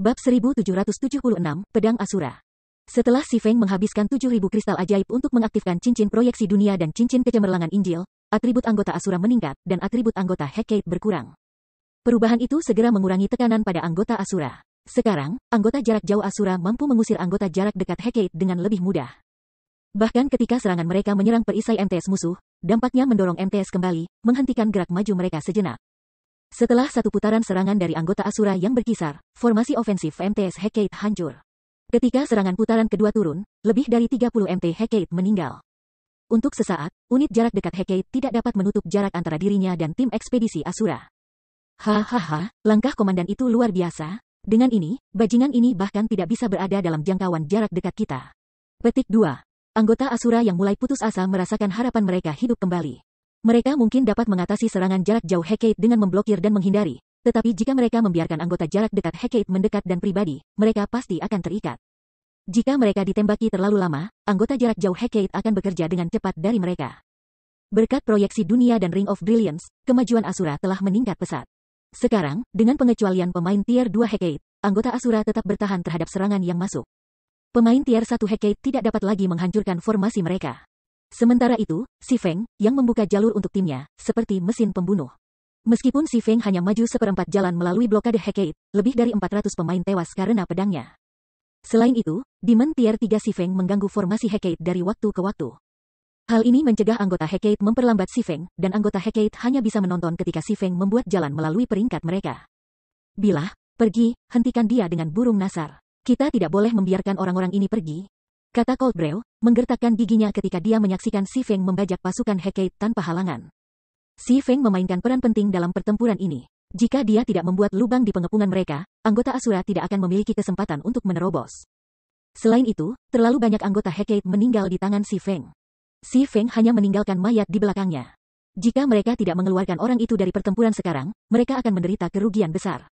Bab 1776, Pedang Asura. Setelah Si Feng menghabiskan 7.000 kristal ajaib untuk mengaktifkan cincin proyeksi dunia dan cincin kecemerlangan Injil, atribut anggota Asura meningkat dan atribut anggota Hecate berkurang. Perubahan itu segera mengurangi tekanan pada anggota Asura. Sekarang, anggota jarak jauh Asura mampu mengusir anggota jarak dekat Hecate dengan lebih mudah. Bahkan ketika serangan mereka menyerang perisai MTS musuh, dampaknya mendorong MTS kembali, menghentikan gerak maju mereka sejenak. Setelah satu putaran serangan dari anggota Asura yang berkisar, formasi ofensif MTS Hecate hancur. Ketika serangan putaran kedua turun, lebih dari 30 MT Hecate meninggal. Untuk sesaat, unit jarak dekat Hecate tidak dapat menutup jarak antara dirinya dan tim ekspedisi Asura. Hahaha, langkah komandan itu luar biasa. Dengan ini, bajingan ini bahkan tidak bisa berada dalam jangkauan jarak dekat kita. Petik 2. Anggota Asura yang mulai putus asa merasakan harapan mereka hidup kembali. Mereka mungkin dapat mengatasi serangan jarak jauh Hecate dengan memblokir dan menghindari, tetapi jika mereka membiarkan anggota jarak dekat Hecate mendekat dan pribadi, mereka pasti akan terikat. Jika mereka ditembaki terlalu lama, anggota jarak jauh Hecate akan bekerja dengan cepat dari mereka. Berkat proyeksi dunia dan Ring of Brilliance, kemajuan Asura telah meningkat pesat. Sekarang, dengan pengecualian pemain Tier 2 Hecate, anggota Asura tetap bertahan terhadap serangan yang masuk. Pemain Tier 1 Hecate tidak dapat lagi menghancurkan formasi mereka. Sementara itu, Si Feng, yang membuka jalur untuk timnya, seperti mesin pembunuh. Meskipun Si Feng hanya maju seperempat jalan melalui blokade Hecate, lebih dari 400 pemain tewas karena pedangnya. Selain itu, Demon Tier 3 Si Feng mengganggu formasi Hecate dari waktu ke waktu. Hal ini mencegah anggota Hecate memperlambat Si Feng, dan anggota Hecate hanya bisa menonton ketika Si Feng membuat jalan melalui peringkat mereka. Bilah, pergi, hentikan dia dengan burung nasar. Kita tidak boleh membiarkan orang-orang ini pergi, kata Coldbrew, menggertakkan giginya ketika dia menyaksikan Si Feng membajak pasukan Hecate tanpa halangan. Si Feng memainkan peran penting dalam pertempuran ini. Jika dia tidak membuat lubang di pengepungan mereka, anggota Asura tidak akan memiliki kesempatan untuk menerobos. Selain itu, terlalu banyak anggota Hecate meninggal di tangan Si Feng. Si Feng hanya meninggalkan mayat di belakangnya. Jika mereka tidak mengeluarkan orang itu dari pertempuran sekarang, mereka akan menderita kerugian besar.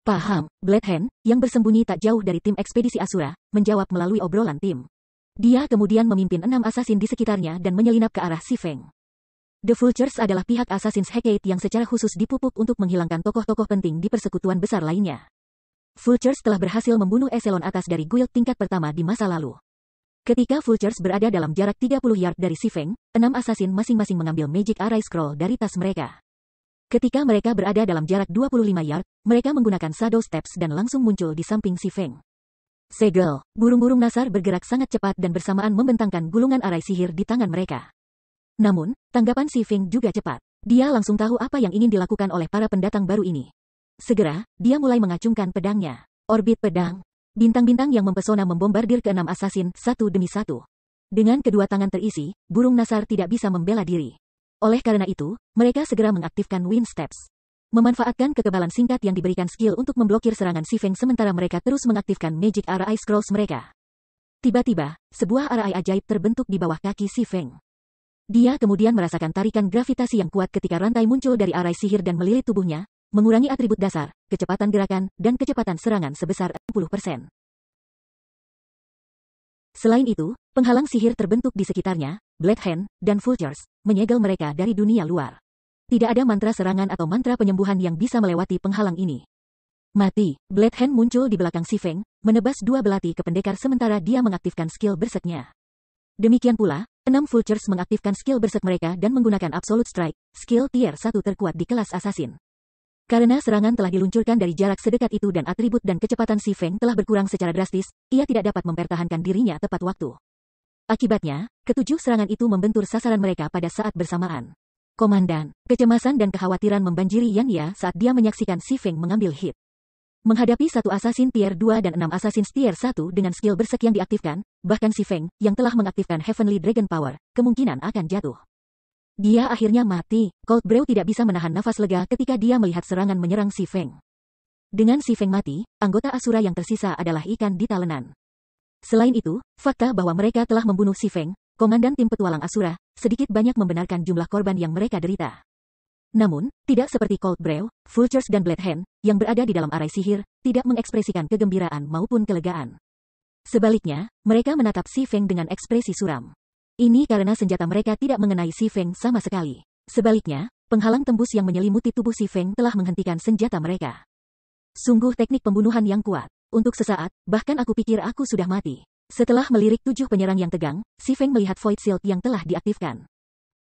Paham, Bloodhand, yang bersembunyi tak jauh dari tim ekspedisi Asura, menjawab melalui obrolan tim. Dia kemudian memimpin 6 asasin di sekitarnya dan menyelinap ke arah Si Feng. The Vultures adalah pihak Assassins Hecate yang secara khusus dipupuk untuk menghilangkan tokoh-tokoh penting di persekutuan besar lainnya. Vultures telah berhasil membunuh eselon atas dari guild tingkat pertama di masa lalu. Ketika Vultures berada dalam jarak 30 yard dari Si Feng, 6 asasin masing-masing mengambil Magic Array Scroll dari tas mereka. Ketika mereka berada dalam jarak 25 yard, mereka menggunakan Shadow Steps dan langsung muncul di samping Si Feng. Segel, burung-burung nasar bergerak sangat cepat dan bersamaan membentangkan gulungan arai sihir di tangan mereka. Namun, tanggapan Si Feng juga cepat. Dia langsung tahu apa yang ingin dilakukan oleh para pendatang baru ini. Segera, dia mulai mengacungkan pedangnya. Orbit pedang. Bintang-bintang yang mempesona membombardir ke-6 asasin satu demi satu. Dengan kedua tangan terisi, burung nasar tidak bisa membela diri. Oleh karena itu, mereka segera mengaktifkan Wind Steps. Memanfaatkan kekebalan singkat yang diberikan skill untuk memblokir serangan Si Feng sementara mereka terus mengaktifkan Magic Array Scrolls mereka. Tiba-tiba, sebuah arai ajaib terbentuk di bawah kaki Si Feng. Dia kemudian merasakan tarikan gravitasi yang kuat ketika rantai muncul dari arai sihir dan melilit tubuhnya, mengurangi atribut dasar, kecepatan gerakan, dan kecepatan serangan sebesar 60%. Selain itu, penghalang sihir terbentuk di sekitarnya, Bloodhand, dan Vultures, menyegel mereka dari dunia luar. Tidak ada mantra serangan atau mantra penyembuhan yang bisa melewati penghalang ini. Mati, Bloodhand muncul di belakang Si Feng, menebas 2 belati ke pendekar sementara dia mengaktifkan skill berserknya. Demikian pula, 6 Vultures mengaktifkan skill berserk mereka dan menggunakan Absolute Strike, skill tier 1 terkuat di kelas Assassin. Karena serangan telah diluncurkan dari jarak sedekat itu dan atribut dan kecepatan Si Feng telah berkurang secara drastis, ia tidak dapat mempertahankan dirinya tepat waktu. Akibatnya, ketujuh serangan itu membentur sasaran mereka pada saat bersamaan. Komandan, kecemasan dan kekhawatiran membanjiri Yan Ya saat dia menyaksikan Si Feng mengambil hit. Menghadapi satu asasin tier 2 dan 6 asasin tier 1 dengan skill berserk yang diaktifkan, bahkan Si Feng, yang telah mengaktifkan Heavenly Dragon Power, kemungkinan akan jatuh. Dia akhirnya mati. Coldbrew tidak bisa menahan nafas lega ketika dia melihat serangan menyerang Si Feng. Dengan Si Feng mati, anggota Asura yang tersisa adalah ikan di talenan. Selain itu, fakta bahwa mereka telah membunuh Si Feng, komandan tim petualang Asura, sedikit banyak membenarkan jumlah korban yang mereka derita. Namun, tidak seperti Coldbrew, Vultures dan Bloodhand, yang berada di dalam arai sihir, tidak mengekspresikan kegembiraan maupun kelegaan. Sebaliknya, mereka menatap Si Feng dengan ekspresi suram. Ini karena senjata mereka tidak mengenai Si Feng sama sekali. Sebaliknya, penghalang tembus yang menyelimuti tubuh Si Feng telah menghentikan senjata mereka. Sungguh teknik pembunuhan yang kuat. Untuk sesaat, bahkan aku pikir aku sudah mati. Setelah melirik 7 penyerang yang tegang, Si Feng melihat Void Shield yang telah diaktifkan.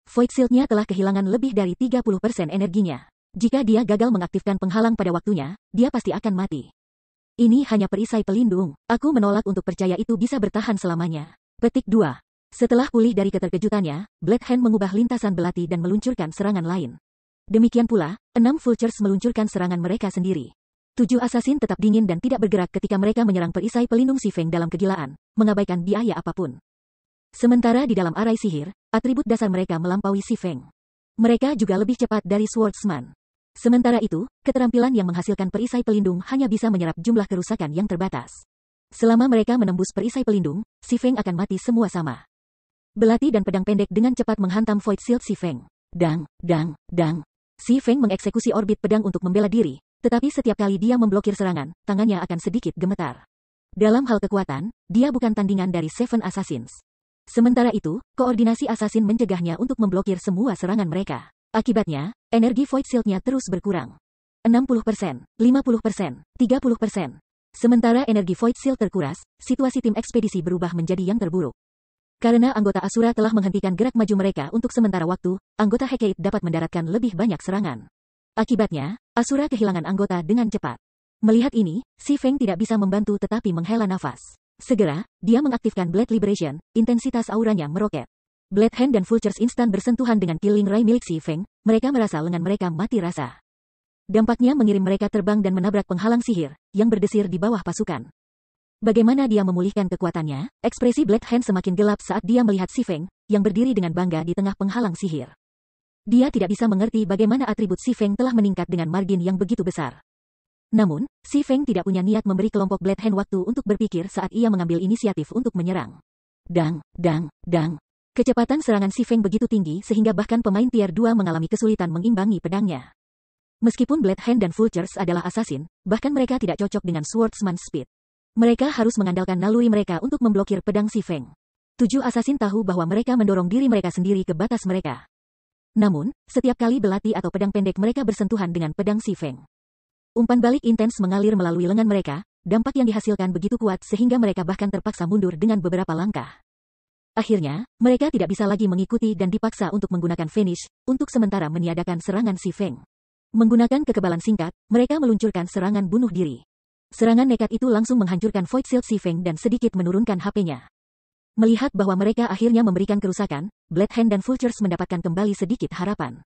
Void Shield-nya telah kehilangan lebih dari 30% energinya. Jika dia gagal mengaktifkan penghalang pada waktunya, dia pasti akan mati. Ini hanya perisai pelindung. Aku menolak untuk percaya itu bisa bertahan selamanya. Petik 2. Setelah pulih dari keterkejutannya, Black Hand mengubah lintasan belati dan meluncurkan serangan lain. Demikian pula, 6 Vultures meluncurkan serangan mereka sendiri. 7 asasin tetap dingin dan tidak bergerak ketika mereka menyerang perisai pelindung Si Feng dalam kegilaan, mengabaikan biaya apapun. Sementara di dalam arai sihir, atribut dasar mereka melampaui Si Feng. Mereka juga lebih cepat dari Swordsman. Sementara itu, keterampilan yang menghasilkan perisai pelindung hanya bisa menyerap jumlah kerusakan yang terbatas. Selama mereka menembus perisai pelindung, Si Feng akan mati semua sama. Belati dan pedang pendek dengan cepat menghantam Void Shield Si Feng. Dang, dang, dang. Si Feng mengeksekusi orbit pedang untuk membela diri, tetapi setiap kali dia memblokir serangan, tangannya akan sedikit gemetar. Dalam hal kekuatan, dia bukan tandingan dari Seven Assassins. Sementara itu, koordinasi assassin mencegahnya untuk memblokir semua serangan mereka. Akibatnya, energi Void Shield-nya terus berkurang. 60%, 50%, 30%. Sementara energi Void Shield terkuras, situasi tim ekspedisi berubah menjadi yang terburuk. Karena anggota Asura telah menghentikan gerak maju mereka untuk sementara waktu, anggota Hecate dapat mendaratkan lebih banyak serangan. Akibatnya, Asura kehilangan anggota dengan cepat. Melihat ini, Si Feng tidak bisa membantu tetapi menghela nafas. Segera, dia mengaktifkan Blade Liberation, intensitas auranya meroket. Blade Hand dan Vultures instan bersentuhan dengan Killing Ray milik Si Feng, mereka merasa lengan mereka mati rasa. Dampaknya mengirim mereka terbang dan menabrak penghalang sihir, yang berdesir di bawah pasukan. Bagaimana dia memulihkan kekuatannya? Ekspresi Black Hand semakin gelap saat dia melihat Si Feng, yang berdiri dengan bangga di tengah penghalang sihir. Dia tidak bisa mengerti bagaimana atribut Si Feng telah meningkat dengan margin yang begitu besar. Namun, Si Feng tidak punya niat memberi kelompok Black Hand waktu untuk berpikir saat ia mengambil inisiatif untuk menyerang. Dang, dang, dang. Kecepatan serangan Si Feng begitu tinggi sehingga bahkan pemain tier 2 mengalami kesulitan mengimbangi pedangnya. Meskipun Blade Hand dan Vultures adalah assassin, bahkan mereka tidak cocok dengan Swordsman Speed. Mereka harus mengandalkan naluri mereka untuk memblokir pedang Si Feng. 7 asasin tahu bahwa mereka mendorong diri mereka sendiri ke batas mereka. Namun, setiap kali belati atau pedang pendek mereka bersentuhan dengan pedang Si Feng, umpan balik intens mengalir melalui lengan mereka, dampak yang dihasilkan begitu kuat sehingga mereka bahkan terpaksa mundur dengan beberapa langkah. Akhirnya, mereka tidak bisa lagi mengikuti dan dipaksa untuk menggunakan finish, untuk sementara meniadakan serangan Si Feng. Menggunakan kekebalan singkat, mereka meluncurkan serangan bunuh diri. Serangan nekat itu langsung menghancurkan Void Shield Si Feng dan sedikit menurunkan HP-nya. Melihat bahwa mereka akhirnya memberikan kerusakan, Blade Hand dan Vultures mendapatkan kembali sedikit harapan.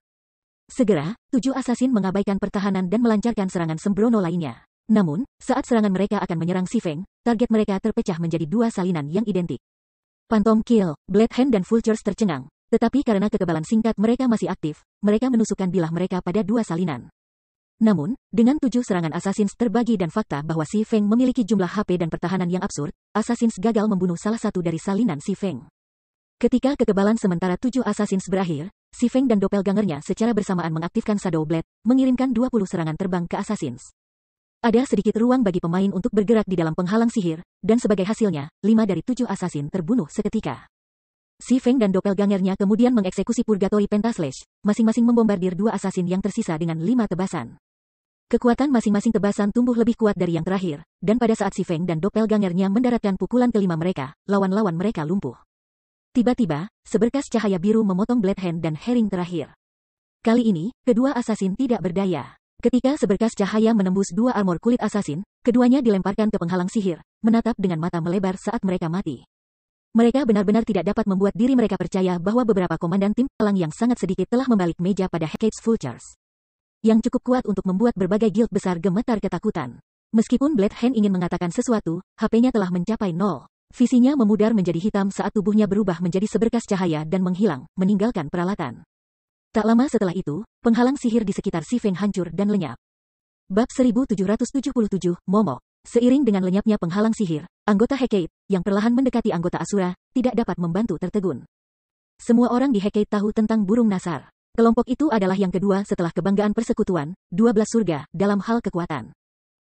Segera, 7 asasin mengabaikan pertahanan dan melancarkan serangan sembrono lainnya. Namun, saat serangan mereka akan menyerang Si Feng, target mereka terpecah menjadi 2 salinan yang identik. Phantom Kill, Blade Hand dan Vultures tercengang, tetapi karena kekebalan singkat mereka masih aktif, mereka menusukkan bilah mereka pada 2 salinan. Namun, dengan 7 serangan Assassins terbagi dan fakta bahwa Si Feng memiliki jumlah HP dan pertahanan yang absurd, Assassins gagal membunuh salah satu dari salinan Si Feng. Ketika kekebalan sementara 7 Assassins berakhir, Si Feng dan doppelgangernya secara bersamaan mengaktifkan Shadow Blade, mengirimkan 20 serangan terbang ke Assassins. Ada sedikit ruang bagi pemain untuk bergerak di dalam penghalang sihir, dan sebagai hasilnya, 5 dari 7 Assassin terbunuh seketika. Si Feng dan doppelgangernya kemudian mengeksekusi Purgatory Pentaslash, masing-masing membombardir 2 Assassin yang tersisa dengan 5 tebasan. Kekuatan masing-masing tebasan tumbuh lebih kuat dari yang terakhir, dan pada saat Si Feng dan doppelgangernya mendaratkan pukulan kelima mereka, lawan-lawan mereka lumpuh. Tiba-tiba, seberkas cahaya biru memotong Blade Hand dan Herring terakhir. Kali ini, kedua assassin tidak berdaya. Ketika seberkas cahaya menembus 2 armor kulit assassin, keduanya dilemparkan ke penghalang sihir, menatap dengan mata melebar saat mereka mati. Mereka benar-benar tidak dapat membuat diri mereka percaya bahwa beberapa komandan tim pelang yang sangat sedikit telah membalik meja pada Hecate's Vultures, yang cukup kuat untuk membuat berbagai guild besar gemetar ketakutan. Meskipun Blade Hand ingin mengatakan sesuatu, HP-nya telah mencapai 0. Visinya memudar menjadi hitam saat tubuhnya berubah menjadi seberkas cahaya dan menghilang, meninggalkan peralatan. Tak lama setelah itu, penghalang sihir di sekitar Si Feng hancur dan lenyap. Bab 1777, Momok. Seiring dengan lenyapnya penghalang sihir, anggota Hecate, yang perlahan mendekati anggota Asura, tidak dapat membantu tertegun. Semua orang di Hecate tahu tentang burung Nasar. Kelompok itu adalah yang kedua setelah kebanggaan persekutuan, 12 surga, dalam hal kekuatan.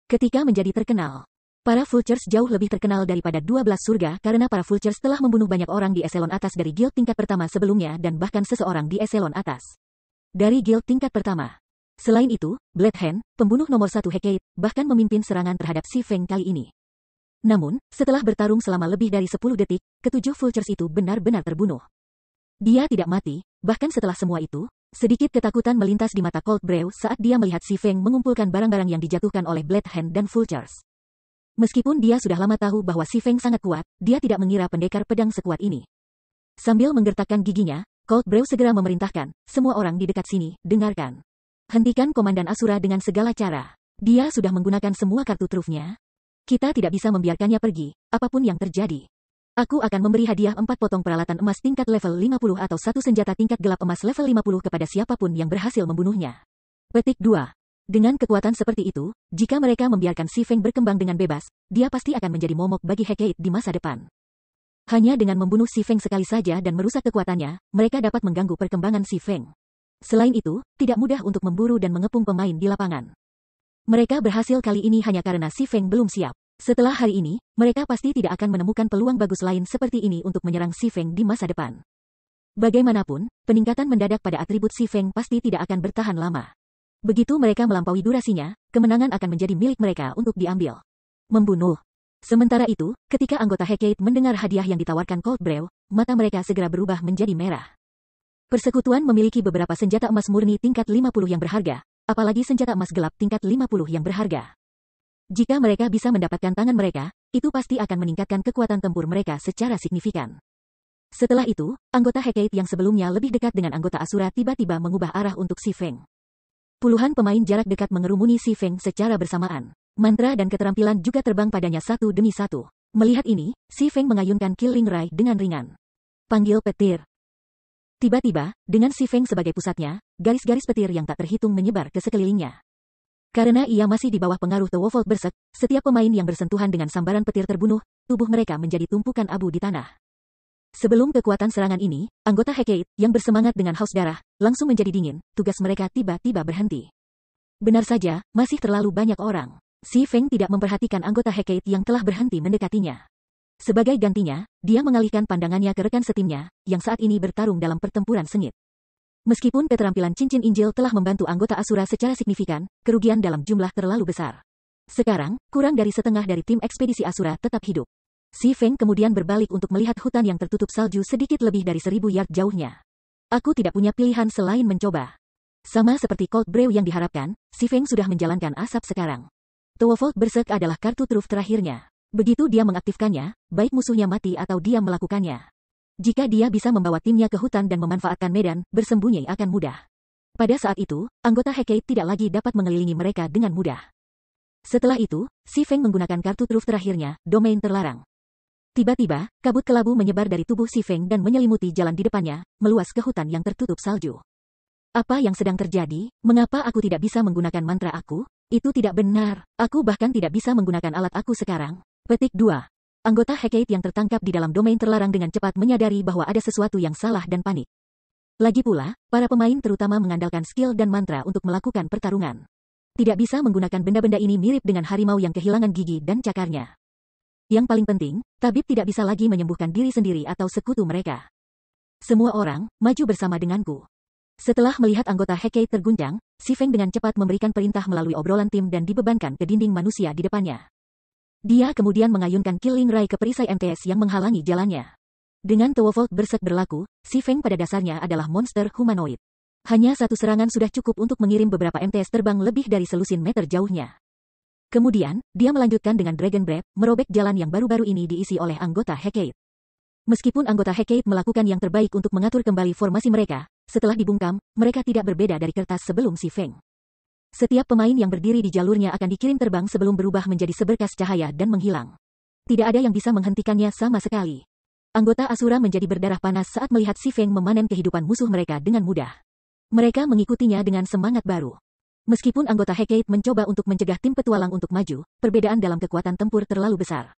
Ketika menjadi terkenal, para Vultures jauh lebih terkenal daripada 12 surga karena para Vultures telah membunuh banyak orang di eselon atas dari guild tingkat pertama sebelumnya dan bahkan seseorang di eselon atas dari guild tingkat pertama. Selain itu, Blade Hand, pembunuh nomor 1 Hecate, bahkan memimpin serangan terhadap Si Feng kali ini. Namun, setelah bertarung selama lebih dari 10 detik, ketujuh Vultures itu benar-benar terbunuh. Dia tidak mati, bahkan setelah semua itu, sedikit ketakutan melintas di mata Cold Brew saat dia melihat Si Feng mengumpulkan barang-barang yang dijatuhkan oleh Blade Hand dan Vultures. Meskipun dia sudah lama tahu bahwa Si Feng sangat kuat, dia tidak mengira pendekar pedang sekuat ini. Sambil menggertakkan giginya, Cold Brew segera memerintahkan, semua orang di dekat sini, dengarkan. Hentikan Komandan Asura dengan segala cara. Dia sudah menggunakan semua kartu trufnya. Kita tidak bisa membiarkannya pergi, apapun yang terjadi. Aku akan memberi hadiah 4 potong peralatan emas tingkat level 50 atau 1 senjata tingkat gelap emas level 50 kepada siapapun yang berhasil membunuhnya. Petik 2. Dengan kekuatan seperti itu, jika mereka membiarkan Si Feng berkembang dengan bebas, dia pasti akan menjadi momok bagi Hecate di masa depan. Hanya dengan membunuh Si Feng sekali saja dan merusak kekuatannya, mereka dapat mengganggu perkembangan Si Feng. Selain itu, tidak mudah untuk memburu dan mengepung pemain di lapangan. Mereka berhasil kali ini hanya karena Si Feng belum siap. Setelah hari ini, mereka pasti tidak akan menemukan peluang bagus lain seperti ini untuk menyerang Si Feng di masa depan. Bagaimanapun, peningkatan mendadak pada atribut Si Feng pasti tidak akan bertahan lama. Begitu mereka melampaui durasinya, kemenangan akan menjadi milik mereka untuk diambil. Membunuh. Sementara itu, ketika anggota Hecate mendengar hadiah yang ditawarkan Cold Brew, mata mereka segera berubah menjadi merah. Persekutuan memiliki beberapa senjata emas murni tingkat 50 yang berharga, apalagi senjata emas gelap tingkat 50 yang berharga. Jika mereka bisa mendapatkan tangan mereka, itu pasti akan meningkatkan kekuatan tempur mereka secara signifikan. Setelah itu, anggota Hecate yang sebelumnya lebih dekat dengan anggota Asura tiba-tiba mengubah arah untuk Si Feng. Puluhan pemain jarak dekat mengerumuni Si Feng secara bersamaan. Mantra dan keterampilan juga terbang padanya satu demi satu. Melihat ini, Si Feng mengayunkan Killing Ray dengan ringan. Panggil petir. Tiba-tiba, dengan Si Feng sebagai pusatnya, garis-garis petir yang tak terhitung menyebar ke sekelilingnya. Karena ia masih di bawah pengaruh The Wolf Berserk, setiap pemain yang bersentuhan dengan sambaran petir terbunuh, tubuh mereka menjadi tumpukan abu di tanah. Sebelum kekuatan serangan ini, anggota Hecate, yang bersemangat dengan haus darah, langsung menjadi dingin, tugas mereka tiba-tiba berhenti. Benar saja, masih terlalu banyak orang. Si Feng tidak memperhatikan anggota Hecate yang telah berhenti mendekatinya. Sebagai gantinya, dia mengalihkan pandangannya ke rekan setimnya, yang saat ini bertarung dalam pertempuran sengit. Meskipun keterampilan cincin Injil telah membantu anggota Asura secara signifikan, kerugian dalam jumlah terlalu besar. Sekarang, kurang dari setengah dari tim ekspedisi Asura tetap hidup. Si Feng kemudian berbalik untuk melihat hutan yang tertutup salju sedikit lebih dari 1000 yard jauhnya. Aku tidak punya pilihan selain mencoba. Sama seperti Cold Brew yang diharapkan, Si Feng sudah menjalankan asap sekarang. Wolf Berserk adalah kartu truf terakhirnya. Begitu dia mengaktifkannya, baik musuhnya mati atau dia melakukannya. Jika dia bisa membawa timnya ke hutan dan memanfaatkan medan, bersembunyi akan mudah. Pada saat itu, anggota Hecate tidak lagi dapat mengelilingi mereka dengan mudah. Setelah itu, Si Feng menggunakan kartu truf terakhirnya, Domain Terlarang. Tiba-tiba, kabut kelabu menyebar dari tubuh Si Feng dan menyelimuti jalan di depannya, meluas ke hutan yang tertutup salju. Apa yang sedang terjadi? Mengapa aku tidak bisa menggunakan mantra aku? Itu tidak benar. Aku bahkan tidak bisa menggunakan alat aku sekarang. Petik 2. Anggota Hecate yang tertangkap di dalam domain terlarang dengan cepat menyadari bahwa ada sesuatu yang salah dan panik. Lagi pula, para pemain terutama mengandalkan skill dan mantra untuk melakukan pertarungan. Tidak bisa menggunakan benda-benda ini mirip dengan harimau yang kehilangan gigi dan cakarnya. Yang paling penting, tabib tidak bisa lagi menyembuhkan diri sendiri atau sekutu mereka. Semua orang, maju bersama denganku. Setelah melihat anggota Hecate terguncang, Si Feng dengan cepat memberikan perintah melalui obrolan tim dan dibebankan ke dinding manusia di depannya. Dia kemudian mengayunkan Killing Ray ke perisai MTS yang menghalangi jalannya. Dengan Wolf Berserk berlaku, Si Feng pada dasarnya adalah monster humanoid. Hanya satu serangan sudah cukup untuk mengirim beberapa MTS terbang lebih dari selusin meter jauhnya. Kemudian, dia melanjutkan dengan Dragon Breath, merobek jalan yang baru-baru ini diisi oleh anggota Hecate. Meskipun anggota Hecate melakukan yang terbaik untuk mengatur kembali formasi mereka, setelah dibungkam, mereka tidak berbeda dari kertas sebelum Si Feng. Setiap pemain yang berdiri di jalurnya akan dikirim terbang sebelum berubah menjadi seberkas cahaya dan menghilang. Tidak ada yang bisa menghentikannya sama sekali. Anggota Asura menjadi berdarah panas saat melihat Si Feng memanen kehidupan musuh mereka dengan mudah. Mereka mengikutinya dengan semangat baru. Meskipun anggota Hecate mencoba untuk mencegah tim petualang untuk maju, perbedaan dalam kekuatan tempur terlalu besar.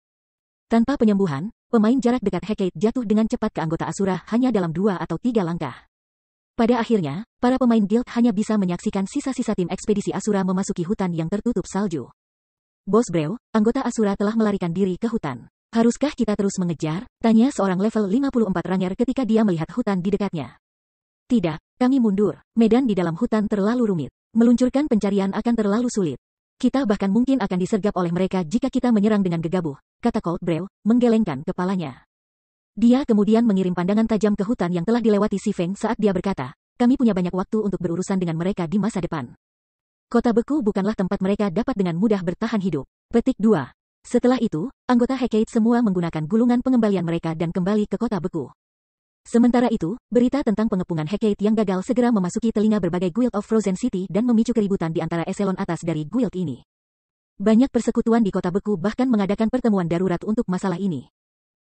Tanpa penyembuhan, pemain jarak dekat Hecate jatuh dengan cepat ke anggota Asura hanya dalam 2 atau 3 langkah. Pada akhirnya, para pemain guild hanya bisa menyaksikan sisa-sisa tim ekspedisi Asura memasuki hutan yang tertutup salju. Bos Brew, anggota Asura telah melarikan diri ke hutan. Haruskah kita terus mengejar? Tanya seorang level 54 ranger ketika dia melihat hutan di dekatnya. Tidak, kami mundur. Medan di dalam hutan terlalu rumit. Meluncurkan pencarian akan terlalu sulit. Kita bahkan mungkin akan disergap oleh mereka jika kita menyerang dengan gegabah, kata Cold Brew, menggelengkan kepalanya. Dia kemudian mengirim pandangan tajam ke hutan yang telah dilewati Si Feng saat dia berkata, kami punya banyak waktu untuk berurusan dengan mereka di masa depan. Kota beku bukanlah tempat mereka dapat dengan mudah bertahan hidup. Petik 2. Setelah itu, anggota Hecate semua menggunakan gulungan pengembalian mereka dan kembali ke kota beku. Sementara itu, berita tentang pengepungan Hecate yang gagal segera memasuki telinga berbagai guild of Frozen City dan memicu keributan di antara eselon atas dari guild ini. Banyak persekutuan di kota beku bahkan mengadakan pertemuan darurat untuk masalah ini.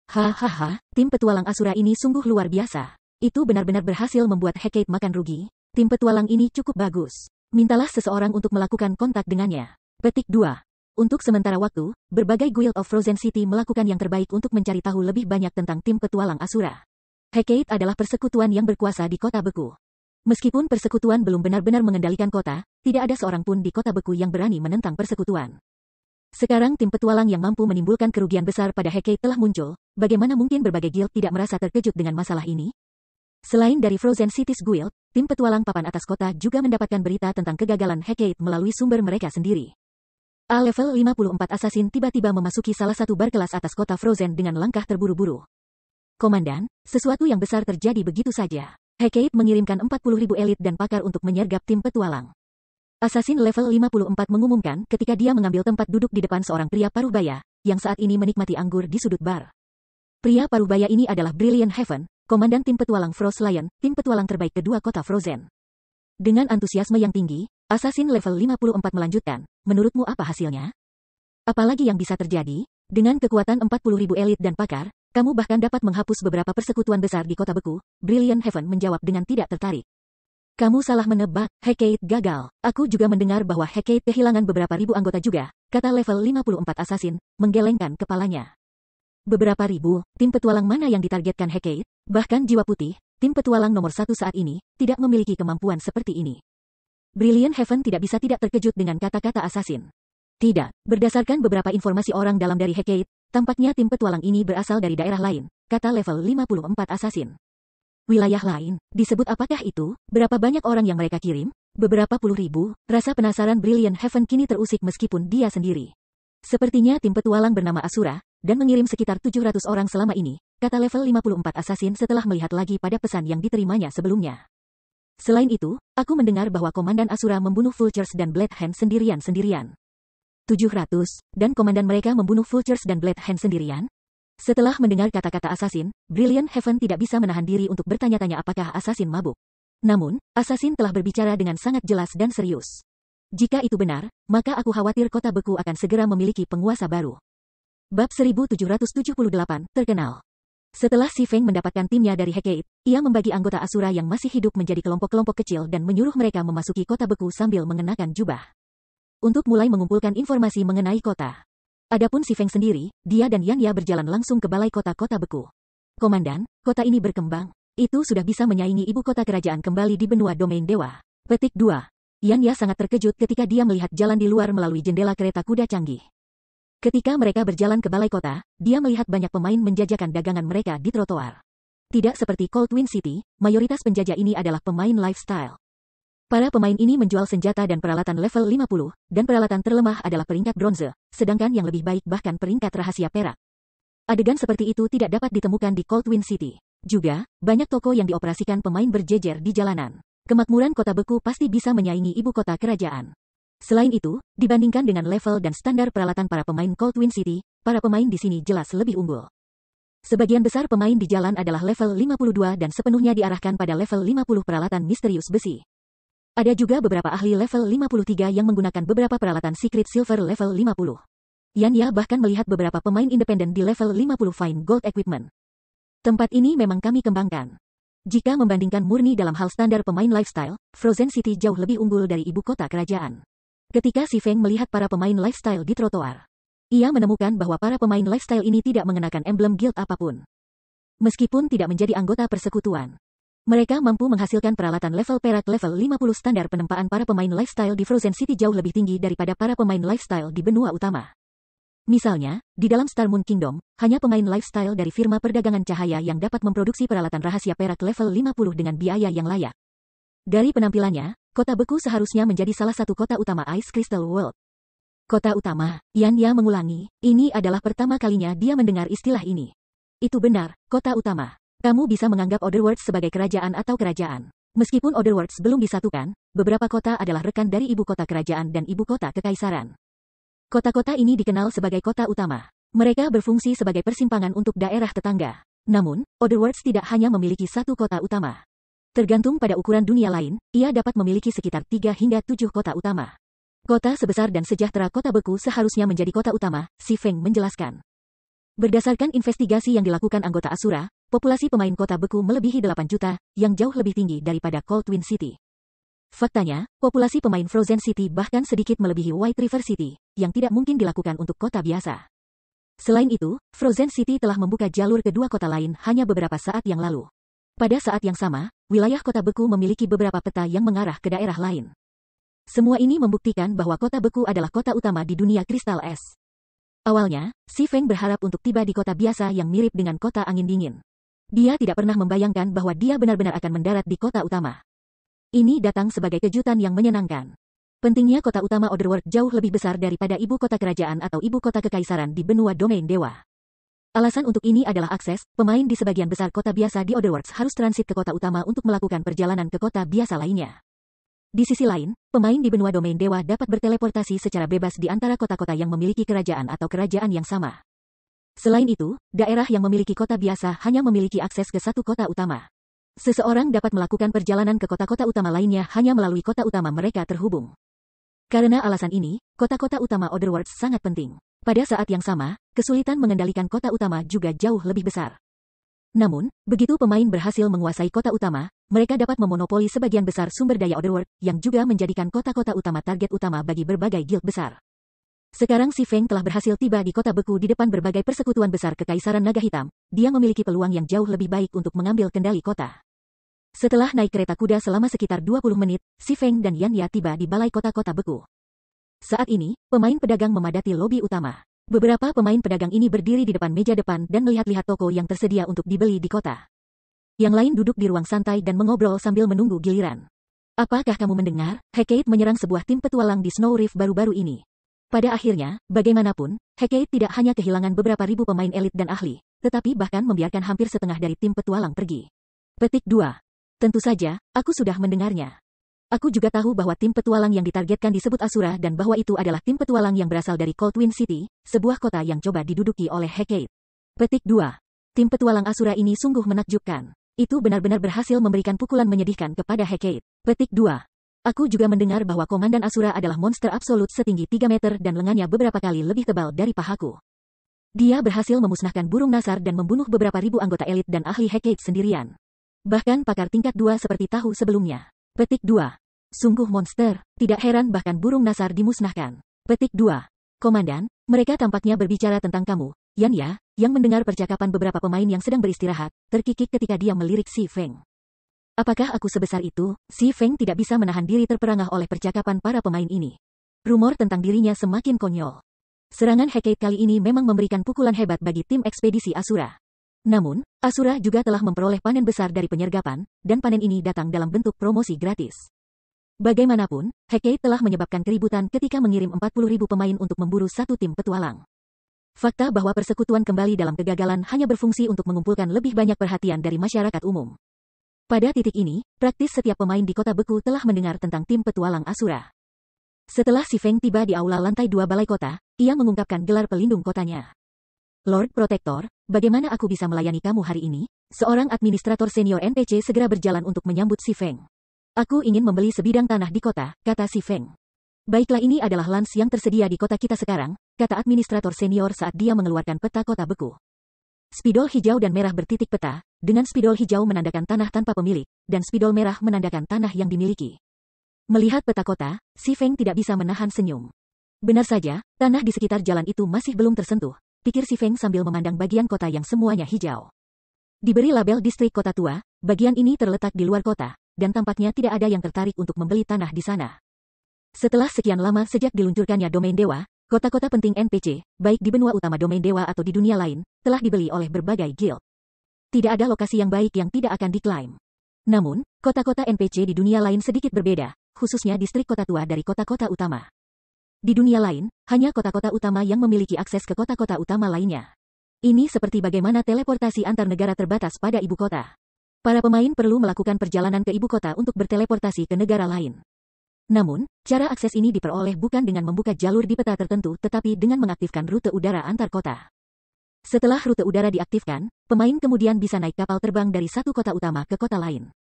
Hahaha, tim petualang Asura ini sungguh luar biasa. Itu benar-benar berhasil membuat Hecate makan rugi. Tim petualang ini cukup bagus. Mintalah seseorang untuk melakukan kontak dengannya. Petik 2. Untuk sementara waktu, berbagai guild of Frozen City melakukan yang terbaik untuk mencari tahu lebih banyak tentang tim petualang Asura. Hecate adalah persekutuan yang berkuasa di kota beku. Meskipun persekutuan belum benar-benar mengendalikan kota, tidak ada seorang pun di kota beku yang berani menentang persekutuan. Sekarang tim petualang yang mampu menimbulkan kerugian besar pada Hecate telah muncul, bagaimana mungkin berbagai guild tidak merasa terkejut dengan masalah ini? Selain dari Frozen Cities Guild, tim petualang papan atas kota juga mendapatkan berita tentang kegagalan Hecate melalui sumber mereka sendiri. A level 54 assassin tiba-tiba memasuki salah satu bar kelas atas kota Frozen dengan langkah terburu-buru. Komandan, sesuatu yang besar terjadi begitu saja. Hecate mengirimkan 40.000 elit dan pakar untuk menyergap tim petualang. Assassin level 54 mengumumkan ketika dia mengambil tempat duduk di depan seorang pria parubaya, yang saat ini menikmati anggur di sudut bar. Pria parubaya ini adalah Brilliant Heaven, komandan tim petualang Frost Lion, tim petualang terbaik kedua kota Frozen. Dengan antusiasme yang tinggi, Assassin level 54 melanjutkan, menurutmu apa hasilnya? Apalagi yang bisa terjadi? Dengan kekuatan 40.000 elit dan pakar, kamu bahkan dapat menghapus beberapa persekutuan besar di kota beku. Brilliant Heaven menjawab dengan tidak tertarik. Kamu salah menebak, Hecate gagal. Aku juga mendengar bahwa Hecate kehilangan beberapa ribu anggota juga, kata level 54 assassin, menggelengkan kepalanya. Beberapa ribu, tim petualang mana yang ditargetkan Hecate? Bahkan Jiwa Putih, tim petualang nomor 1 saat ini, tidak memiliki kemampuan seperti ini. Brilliant Heaven tidak bisa tidak terkejut dengan kata-kata assassin. Tidak, berdasarkan beberapa informasi orang dalam dari Hecate, tampaknya tim petualang ini berasal dari daerah lain, kata level 54 assassin. Wilayah lain, disebut apakah itu? Berapa banyak orang yang mereka kirim? Beberapa puluh ribu, rasa penasaran Brilliant Heaven kini terusik meskipun dia sendiri. Sepertinya tim petualang bernama Asura, dan mengirim sekitar 700 orang selama ini, kata level 54 assassin setelah melihat lagi pada pesan yang diterimanya sebelumnya. Selain itu, aku mendengar bahwa Komandan Asura membunuh Vultures dan Blade Hand sendirian-sendirian. 700, dan komandan mereka membunuh Vultures dan Blade Hand sendirian? Setelah mendengar kata-kata assassin, Brilliant Heaven tidak bisa menahan diri untuk bertanya-tanya apakah assassin mabuk. Namun, assassin telah berbicara dengan sangat jelas dan serius. Jika itu benar, maka aku khawatir kota beku akan segera memiliki penguasa baru. Bab 1778, terkenal. Setelah Si Feng mendapatkan timnya dari Hecate, ia membagi anggota Asura yang masih hidup menjadi kelompok-kelompok kecil dan menyuruh mereka memasuki kota beku sambil mengenakan jubah. Untuk mulai mengumpulkan informasi mengenai kota. Adapun Si Feng sendiri, dia dan Yan Ya berjalan langsung ke balai kota-kota beku. Komandan, kota ini berkembang. Itu sudah bisa menyaingi ibu kota kerajaan kembali di benua domain dewa. Petik 2. Yan Ya sangat terkejut ketika dia melihat jalan di luar melalui jendela kereta kuda canggih. Ketika mereka berjalan ke balai kota, dia melihat banyak pemain menjajakan dagangan mereka di trotoar. Tidak seperti Cold Wind City, mayoritas penjajah ini adalah pemain lifestyle. Para pemain ini menjual senjata dan peralatan level 50, dan peralatan terlemah adalah peringkat bronze, sedangkan yang lebih baik bahkan peringkat rahasia perak. Adegan seperti itu tidak dapat ditemukan di Cold Wind City. Juga, banyak toko yang dioperasikan pemain berjejer di jalanan. Kemakmuran kota beku pasti bisa menyaingi ibu kota kerajaan. Selain itu, dibandingkan dengan level dan standar peralatan para pemain Cold Wind City, para pemain di sini jelas lebih unggul. Sebagian besar pemain di jalan adalah level 52 dan sepenuhnya diarahkan pada level 50 peralatan misterius besi. Ada juga beberapa ahli level 53 yang menggunakan beberapa peralatan Secret Silver level 50. Yan Ya bahkan melihat beberapa pemain independen di level 50 Fine Gold Equipment. Tempat ini memang kami kembangkan. Jika membandingkan murni dalam hal standar pemain lifestyle, Frozen City jauh lebih unggul dari ibu kota kerajaan. Ketika Si Feng melihat para pemain lifestyle di trotoar, ia menemukan bahwa para pemain lifestyle ini tidak mengenakan emblem guild apapun. Meskipun tidak menjadi anggota persekutuan, mereka mampu menghasilkan peralatan level perak level 50 standar penempaan para pemain lifestyle di Frozen City jauh lebih tinggi daripada para pemain lifestyle di benua utama. Misalnya, di dalam Star Moon Kingdom, hanya pemain lifestyle dari firma perdagangan cahaya yang dapat memproduksi peralatan rahasia perak level 50 dengan biaya yang layak. Dari penampilannya, kota beku seharusnya menjadi salah satu kota utama Ice Crystal World. Kota utama, Yan mengulangi, ini adalah pertama kalinya dia mendengar istilah ini. Itu benar, kota utama. Kamu bisa menganggap Otherworlds sebagai kerajaan atau kerajaan. Meskipun Otherworlds belum disatukan, beberapa kota adalah rekan dari ibu kota kerajaan dan ibu kota kekaisaran. Kota-kota ini dikenal sebagai kota utama. Mereka berfungsi sebagai persimpangan untuk daerah tetangga. Namun, Otherworlds tidak hanya memiliki satu kota utama. Tergantung pada ukuran dunia lain, ia dapat memiliki sekitar 3 hingga 7 kota utama. Kota sebesar dan sejahtera kota beku seharusnya menjadi kota utama, Si Feng menjelaskan. Berdasarkan investigasi yang dilakukan anggota Asura, populasi pemain kota beku melebihi 8 juta, yang jauh lebih tinggi daripada Cold Wind City. Faktanya, populasi pemain Frozen City bahkan sedikit melebihi White River City, yang tidak mungkin dilakukan untuk kota biasa. Selain itu, Frozen City telah membuka jalur kedua kota lain hanya beberapa saat yang lalu. Pada saat yang sama, wilayah kota beku memiliki beberapa peta yang mengarah ke daerah lain. Semua ini membuktikan bahwa kota beku adalah kota utama di dunia kristal es. Awalnya, Si Feng berharap untuk tiba di kota biasa yang mirip dengan kota angin dingin. Dia tidak pernah membayangkan bahwa dia benar-benar akan mendarat di kota utama. Ini datang sebagai kejutan yang menyenangkan. Pentingnya kota utama Otherworld jauh lebih besar daripada ibu kota kerajaan atau ibu kota kekaisaran di benua domain dewa. Alasan untuk ini adalah akses, pemain di sebagian besar kota biasa di Otherworlds harus transit ke kota utama untuk melakukan perjalanan ke kota biasa lainnya. Di sisi lain, pemain di benua domain dewa dapat berteleportasi secara bebas di antara kota-kota yang memiliki kerajaan atau kerajaan yang sama. Selain itu, daerah yang memiliki kota biasa hanya memiliki akses ke satu kota utama. Seseorang dapat melakukan perjalanan ke kota-kota utama lainnya hanya melalui kota utama mereka terhubung. Karena alasan ini, kota-kota utama Otherworlds sangat penting. Pada saat yang sama, kesulitan mengendalikan kota utama juga jauh lebih besar. Namun, begitu pemain berhasil menguasai kota utama, mereka dapat memonopoli sebagian besar sumber daya Otherworld, yang juga menjadikan kota-kota utama target utama bagi berbagai guild besar. Sekarang Si Feng telah berhasil tiba di kota beku di depan berbagai persekutuan besar Kekaisaran Naga Hitam, dia memiliki peluang yang jauh lebih baik untuk mengambil kendali kota. Setelah naik kereta kuda selama sekitar 20 menit, Si Feng dan Yan tiba di balai kota-kota beku. Saat ini, pemain pedagang memadati lobi utama. Beberapa pemain pedagang ini berdiri di depan meja depan dan melihat-lihat toko yang tersedia untuk dibeli di kota. Yang lain duduk di ruang santai dan mengobrol sambil menunggu giliran. Apakah kamu mendengar? Hecate menyerang sebuah tim petualang di Snow Reef baru-baru ini. Pada akhirnya, bagaimanapun, Hecate tidak hanya kehilangan beberapa ribu pemain elit dan ahli, tetapi bahkan membiarkan hampir setengah dari tim petualang pergi. Petik 2. Tentu saja, aku sudah mendengarnya. Aku juga tahu bahwa tim petualang yang ditargetkan disebut Asura dan bahwa itu adalah tim petualang yang berasal dari Cold Wind City, sebuah kota yang coba diduduki oleh Hecate. Petik 2. Tim petualang Asura ini sungguh menakjubkan. Itu benar-benar berhasil memberikan pukulan menyedihkan kepada Hecate. Petik 2. Aku juga mendengar bahwa Komandan Asura adalah monster absolut setinggi 3 meter dan lengannya beberapa kali lebih tebal dari pahaku. Dia berhasil memusnahkan burung nasar dan membunuh beberapa ribu anggota elit dan ahli Hecate sendirian. Bahkan pakar tingkat 2 seperti tahu sebelumnya. Petik 2. Sungguh monster, tidak heran bahkan burung nasar dimusnahkan. Petik 2. Komandan, mereka tampaknya berbicara tentang kamu, Yan yang mendengar percakapan beberapa pemain yang sedang beristirahat, terkikik ketika dia melirik Si Feng. Apakah aku sebesar itu? Si Feng tidak bisa menahan diri terperangah oleh percakapan para pemain ini. Rumor tentang dirinya semakin konyol. Serangan Hecate kali ini memang memberikan pukulan hebat bagi tim ekspedisi Asura. Namun, Asura juga telah memperoleh panen besar dari penyergapan, dan panen ini datang dalam bentuk promosi gratis. Bagaimanapun, Hecate telah menyebabkan keributan ketika mengirim 40.000 pemain untuk memburu satu tim petualang. Fakta bahwa persekutuan kembali dalam kegagalan hanya berfungsi untuk mengumpulkan lebih banyak perhatian dari masyarakat umum. Pada titik ini, praktis setiap pemain di kota beku telah mendengar tentang tim petualang Asura. Setelah Si Feng tiba di aula lantai 2 balai kota, ia mengungkapkan gelar pelindung kotanya. Lord Protector, bagaimana aku bisa melayani kamu hari ini? Seorang administrator senior NPC segera berjalan untuk menyambut Si Feng. Aku ingin membeli sebidang tanah di kota, kata Si Feng. Baiklah, ini adalah lans yang tersedia di kota kita sekarang, kata administrator senior saat dia mengeluarkan peta kota beku. Spidol hijau dan merah bertitik peta, dengan spidol hijau menandakan tanah tanpa pemilik, dan spidol merah menandakan tanah yang dimiliki. Melihat peta kota, Si Feng tidak bisa menahan senyum. Benar saja, tanah di sekitar jalan itu masih belum tersentuh, pikir Si Feng sambil memandang bagian kota yang semuanya hijau. Diberi label distrik kota tua, bagian ini terletak di luar kota, dan tampaknya tidak ada yang tertarik untuk membeli tanah di sana. Setelah sekian lama sejak diluncurkannya domain dewa, kota-kota penting NPC, baik di benua utama domain dewa atau di dunia lain, telah dibeli oleh berbagai guild. Tidak ada lokasi yang baik yang tidak akan diklaim. Namun, kota-kota NPC di dunia lain sedikit berbeda, khususnya distrik kota tua dari kota-kota utama. Di dunia lain, hanya kota-kota utama yang memiliki akses ke kota-kota utama lainnya. Ini seperti bagaimana teleportasi antar negara terbatas pada ibu kota. Para pemain perlu melakukan perjalanan ke ibu kota untuk berteleportasi ke negara lain. Namun, cara akses ini diperoleh bukan dengan membuka jalur di peta tertentu tetapi dengan mengaktifkan rute udara antar kota. Setelah rute udara diaktifkan, pemain kemudian bisa naik kapal terbang dari satu kota utama ke kota lain.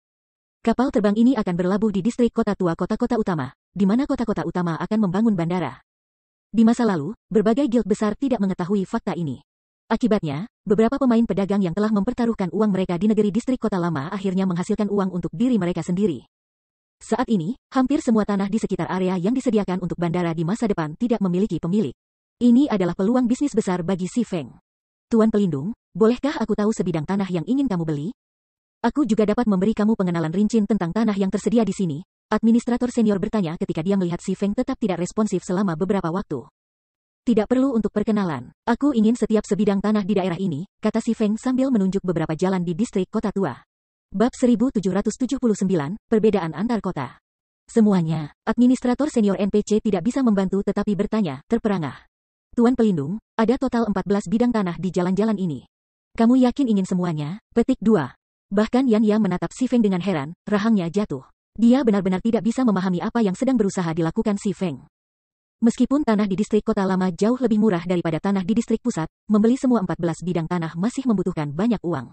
Kapal terbang ini akan berlabuh di distrik kota tua kota-kota utama, di mana kota-kota utama akan membangun bandara. Di masa lalu, berbagai guild besar tidak mengetahui fakta ini. Akibatnya, beberapa pemain pedagang yang telah mempertaruhkan uang mereka di negeri distrik kota lama akhirnya menghasilkan uang untuk diri mereka sendiri. Saat ini, hampir semua tanah di sekitar area yang disediakan untuk bandara di masa depan tidak memiliki pemilik. Ini adalah peluang bisnis besar bagi Si Feng. Tuan Pelindung, bolehkah aku tahu sebidang tanah yang ingin kamu beli? Aku juga dapat memberi kamu pengenalan rinci tentang tanah yang tersedia di sini. Administrator senior bertanya ketika dia melihat Si Feng tetap tidak responsif selama beberapa waktu. Tidak perlu untuk perkenalan. Aku ingin setiap sebidang tanah di daerah ini, kata Si Feng sambil menunjuk beberapa jalan di distrik kota tua. Bab 1779, Perbedaan antar kota. Semuanya, administrator senior NPC tidak bisa membantu tetapi bertanya, terperangah. Tuan Pelindung, ada total 14 bidang tanah di jalan-jalan ini. Kamu yakin ingin semuanya? Petik 2. Bahkan Yan Yang menatap Si Feng dengan heran, rahangnya jatuh. Dia benar-benar tidak bisa memahami apa yang sedang berusaha dilakukan Si Feng. Meskipun tanah di distrik kota lama jauh lebih murah daripada tanah di distrik pusat, membeli semua 14 bidang tanah masih membutuhkan banyak uang.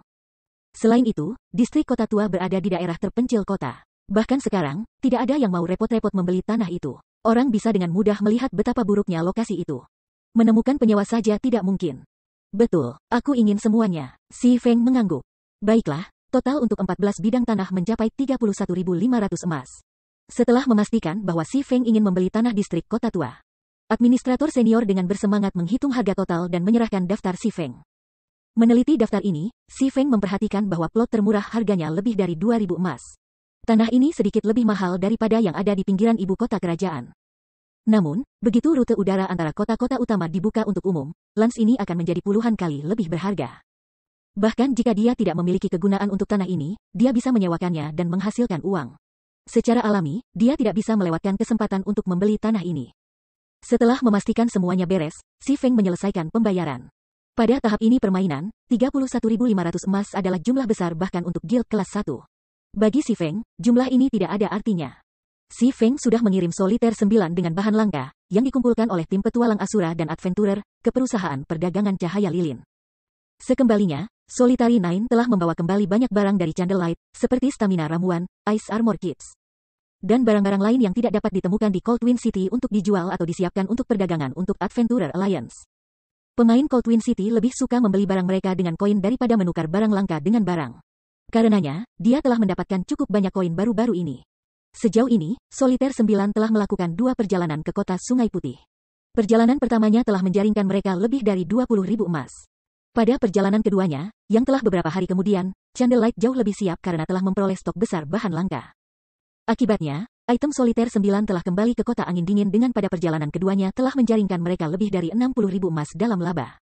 Selain itu, distrik kota tua berada di daerah terpencil kota. Bahkan sekarang, tidak ada yang mau repot-repot membeli tanah itu. Orang bisa dengan mudah melihat betapa buruknya lokasi itu. Menemukan penyewa saja tidak mungkin. Betul, aku ingin semuanya. Si Feng mengangguk. Baiklah, total untuk 14 bidang tanah mencapai 31.500 emas. Setelah memastikan bahwa Si Feng ingin membeli tanah distrik kota tua, administrator senior dengan bersemangat menghitung harga total dan menyerahkan daftar Si Feng. Meneliti daftar ini, Si Feng memperhatikan bahwa plot termurah harganya lebih dari 2.000 emas. Tanah ini sedikit lebih mahal daripada yang ada di pinggiran ibu kota kerajaan. Namun, begitu rute udara antara kota-kota utama dibuka untuk umum, lans ini akan menjadi puluhan kali lebih berharga. Bahkan jika dia tidak memiliki kegunaan untuk tanah ini, dia bisa menyewakannya dan menghasilkan uang. Secara alami, dia tidak bisa melewatkan kesempatan untuk membeli tanah ini. Setelah memastikan semuanya beres, Si Feng menyelesaikan pembayaran. Pada tahap ini permainan, 31.500 emas adalah jumlah besar bahkan untuk guild kelas 1. Bagi Si Feng, jumlah ini tidak ada artinya. Si Feng sudah mengirim Soliter 9 dengan bahan langka, yang dikumpulkan oleh tim petualang Asura dan Adventurer, ke perusahaan perdagangan cahaya lilin. Sekembalinya, Solitary 9 telah membawa kembali banyak barang dari Candlelight, seperti stamina ramuan, ice armor kits, dan barang-barang lain yang tidak dapat ditemukan di Coldwind City untuk dijual atau disiapkan untuk perdagangan untuk Adventurer Alliance. Pemain Coldwind City lebih suka membeli barang mereka dengan koin daripada menukar barang langka dengan barang. Karenanya, dia telah mendapatkan cukup banyak koin baru-baru ini. Sejauh ini, Soliter 9 telah melakukan 2 perjalanan ke kota Sungai Putih. Perjalanan pertamanya telah menjaringkan mereka lebih dari 20.000 emas. Pada perjalanan keduanya, yang telah beberapa hari kemudian, Candlelight jauh lebih siap karena telah memperoleh stok besar bahan langka. Akibatnya, item Soliter 9 telah kembali ke kota angin dingin dengan pada perjalanan keduanya telah menjaringkan mereka lebih dari 60.000 emas dalam laba.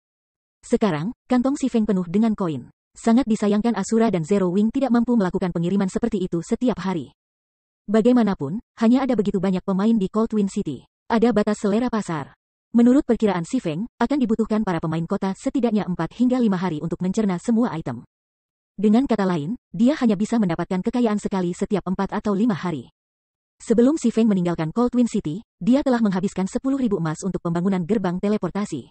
Sekarang, kantong Si Feng penuh dengan koin. Sangat disayangkan Asura dan Zero Wing tidak mampu melakukan pengiriman seperti itu setiap hari. Bagaimanapun, hanya ada begitu banyak pemain di Coldwind City. Ada batas selera pasar. Menurut perkiraan Si Feng, akan dibutuhkan para pemain kota setidaknya 4 hingga 5 hari untuk mencerna semua item. Dengan kata lain, dia hanya bisa mendapatkan kekayaan sekali setiap 4 atau 5 hari. Sebelum Si Feng meninggalkan Coldwind City, dia telah menghabiskan 10.000 emas untuk pembangunan gerbang teleportasi.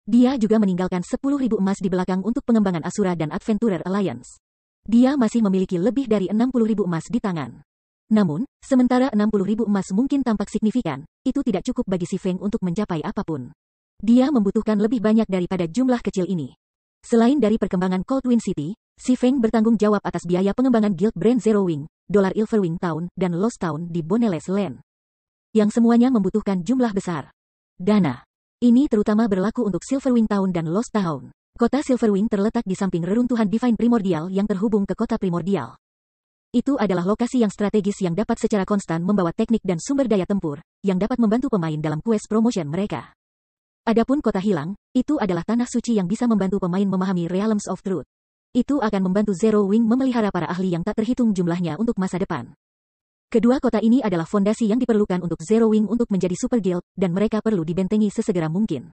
Dia juga meninggalkan 10.000 emas di belakang untuk pengembangan Asura dan Adventurer Alliance. Dia masih memiliki lebih dari 60.000 emas di tangan. Namun, sementara 60.000 emas mungkin tampak signifikan, itu tidak cukup bagi Si Feng untuk mencapai apapun. Dia membutuhkan lebih banyak daripada jumlah kecil ini. Selain dari perkembangan Coldwind City, Si Feng bertanggung jawab atas biaya pengembangan Guild Brand Zero Wing, Dollar Ilverwing Town, dan Lost Town di Boneles Land. Yang semuanya membutuhkan jumlah besar dana. Ini terutama berlaku untuk Silverwing Town dan Lost Town. Kota Silverwing terletak di samping reruntuhan Divine Primordial yang terhubung ke kota Primordial. Itu adalah lokasi yang strategis yang dapat secara konstan membawa teknik dan sumber daya tempur, yang dapat membantu pemain dalam quest promotion mereka. Adapun kota hilang, itu adalah tanah suci yang bisa membantu pemain memahami Realms of Truth. Itu akan membantu Zero Wing memelihara para ahli yang tak terhitung jumlahnya untuk masa depan. Kedua kota ini adalah fondasi yang diperlukan untuk Zero Wing untuk menjadi Super Guild, dan mereka perlu dibentengi sesegera mungkin.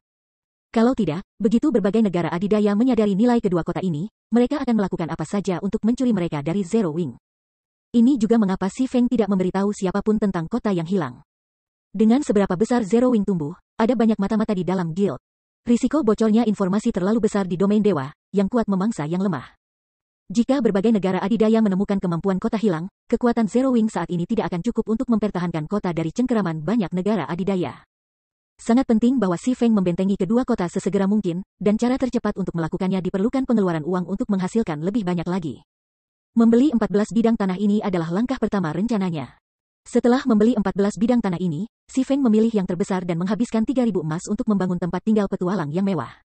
Kalau tidak, begitu berbagai negara adidaya menyadari nilai kedua kota ini, mereka akan melakukan apa saja untuk mencuri mereka dari Zero Wing. Ini juga mengapa Si Feng tidak memberitahu siapapun tentang kota yang hilang. Dengan seberapa besar Zero Wing tumbuh, ada banyak mata-mata di dalam guild. Risiko bocornya informasi terlalu besar di domain dewa, yang kuat memangsa yang lemah. Jika berbagai negara adidaya menemukan kemampuan kota hilang, kekuatan Zero Wing saat ini tidak akan cukup untuk mempertahankan kota dari cengkeraman banyak negara adidaya. Sangat penting bahwa Si Feng membentengi kedua kota sesegera mungkin, dan cara tercepat untuk melakukannya diperlukan pengeluaran uang untuk menghasilkan lebih banyak lagi. Membeli 14 bidang tanah ini adalah langkah pertama rencananya. Setelah membeli 14 bidang tanah ini, Si Feng memilih yang terbesar dan menghabiskan 3.000 emas untuk membangun tempat tinggal petualang yang mewah.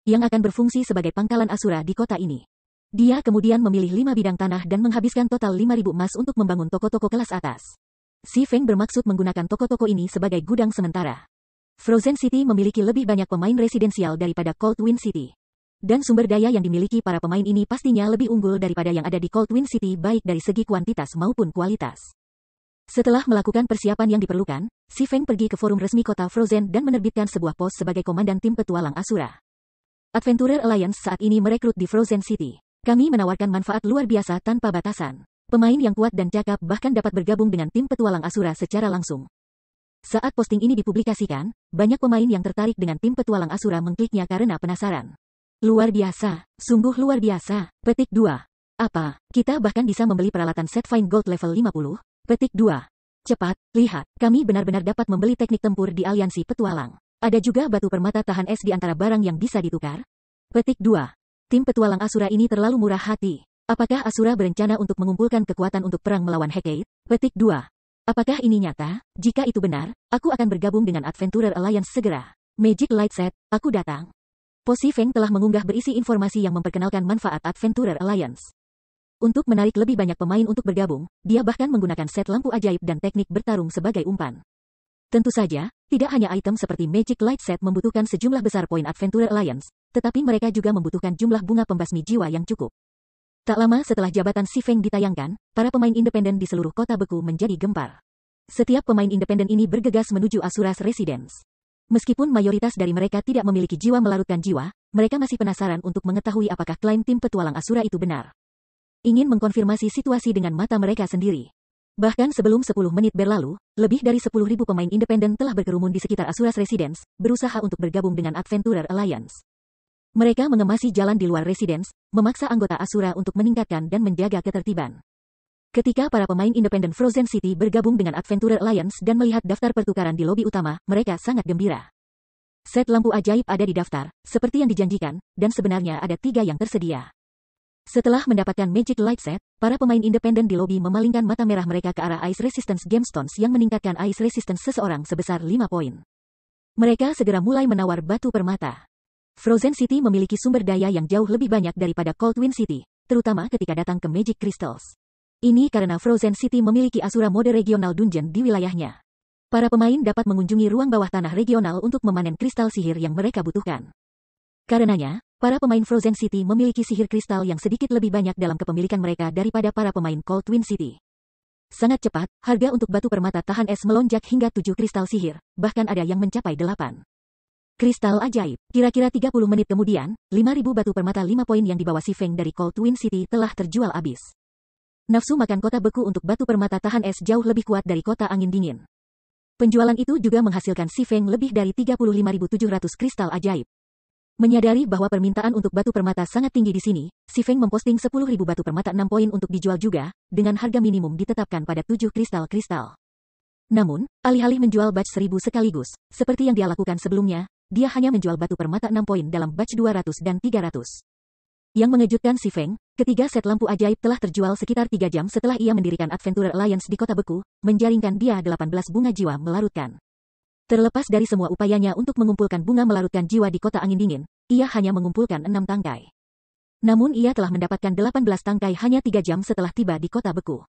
Yang akan berfungsi sebagai pangkalan Asura di kota ini. Dia kemudian memilih 5 bidang tanah dan menghabiskan total 5.000 emas untuk membangun toko-toko kelas atas. Si Feng bermaksud menggunakan toko-toko ini sebagai gudang sementara. Frozen City memiliki lebih banyak pemain residensial daripada Cold Wind City. Dan sumber daya yang dimiliki para pemain ini pastinya lebih unggul daripada yang ada di Cold Wind City baik dari segi kuantitas maupun kualitas. Setelah melakukan persiapan yang diperlukan, Si Feng pergi ke forum resmi kota Frozen dan menerbitkan sebuah pos sebagai komandan tim petualang Asura. Adventurer Alliance saat ini merekrut di Frozen City. Kami menawarkan manfaat luar biasa tanpa batasan. Pemain yang kuat dan cakap bahkan dapat bergabung dengan tim petualang Asura secara langsung. Saat posting ini dipublikasikan, banyak pemain yang tertarik dengan tim petualang Asura mengkliknya karena penasaran. Luar biasa, sungguh luar biasa. Petik 2. Apa, kita bahkan bisa membeli peralatan set Fine Gold level 50? Petik 2. Cepat, lihat, kami benar-benar dapat membeli teknik tempur di aliansi petualang. Ada juga batu permata tahan es di antara barang yang bisa ditukar. Petik 2. Tim petualang Asura ini terlalu murah hati. Apakah Asura berencana untuk mengumpulkan kekuatan untuk perang melawan Hecate? Petik 2. Apakah ini nyata? Jika itu benar, aku akan bergabung dengan Adventurer Alliance segera. Magic Light Set, aku datang. Pos Si Feng telah mengunggah berisi informasi yang memperkenalkan manfaat Adventurer Alliance. Untuk menarik lebih banyak pemain untuk bergabung, dia bahkan menggunakan set lampu ajaib dan teknik bertarung sebagai umpan. Tentu saja, tidak hanya item seperti Magic Light Set membutuhkan sejumlah besar poin Adventurer Alliance, tetapi mereka juga membutuhkan jumlah bunga pembasmi jiwa yang cukup. Tak lama setelah jabatan Si Feng ditayangkan, para pemain independen di seluruh kota beku menjadi gempar. Setiap pemain independen ini bergegas menuju Asura's Residence. Meskipun mayoritas dari mereka tidak memiliki jiwa melarutkan jiwa, mereka masih penasaran untuk mengetahui apakah klaim tim petualang Asura itu benar. Ingin mengkonfirmasi situasi dengan mata mereka sendiri. Bahkan sebelum 10 menit berlalu, lebih dari 10.000 pemain independen telah berkerumun di sekitar Asura's Residence, berusaha untuk bergabung dengan Adventurer Alliance. Mereka mengemasi jalan di luar residence, memaksa anggota Asura untuk meningkatkan dan menjaga ketertiban. Ketika para pemain independen Frozen City bergabung dengan Adventurer Alliance dan melihat daftar pertukaran di lobi utama, mereka sangat gembira. Set lampu ajaib ada di daftar, seperti yang dijanjikan, dan sebenarnya ada 3 yang tersedia. Setelah mendapatkan Magic Light Set, para pemain independen di lobi memalingkan mata merah mereka ke arah Ice Resistance Gemstones yang meningkatkan Ice Resistance seseorang sebesar 5 poin. Mereka segera mulai menawar batu permata. Frozen City memiliki sumber daya yang jauh lebih banyak daripada Cold Wind City, terutama ketika datang ke Magic Crystals. Ini karena Frozen City memiliki Asura mode regional dungeon di wilayahnya. Para pemain dapat mengunjungi ruang bawah tanah regional untuk memanen kristal sihir yang mereka butuhkan. Karenanya, para pemain Frozen City memiliki sihir kristal yang sedikit lebih banyak dalam kepemilikan mereka daripada para pemain Cold Wind City. Sangat cepat, harga untuk batu permata tahan es melonjak hingga 7 kristal sihir, bahkan ada yang mencapai 8. Kristal ajaib. Kira-kira 30 menit kemudian, 5.000 batu permata 5 poin yang dibawa Si Feng dari Cold Wind City telah terjual habis. Nafsu makan kota beku untuk batu permata tahan es jauh lebih kuat dari kota angin dingin. Penjualan itu juga menghasilkan Si Feng lebih dari 35.700 kristal ajaib. Menyadari bahwa permintaan untuk batu permata sangat tinggi di sini, Si Feng memposting 10.000 batu permata 6 poin untuk dijual juga, dengan harga minimum ditetapkan pada 7 kristal-kristal. Namun, alih-alih menjual batch 1.000 sekaligus, seperti yang dia lakukan sebelumnya, dia hanya menjual batu permata 6 poin dalam batch 200 dan 300. Yang mengejutkan Si Feng, ketiga set lampu ajaib telah terjual sekitar 3 jam setelah ia mendirikan Adventurer Alliance di kota beku, menjaringkan dia 18 bunga jiwa melarutkan. Terlepas dari semua upayanya untuk mengumpulkan bunga melarutkan jiwa di kota angin dingin, ia hanya mengumpulkan 6 tangkai. Namun ia telah mendapatkan 18 tangkai hanya 3 jam setelah tiba di kota beku.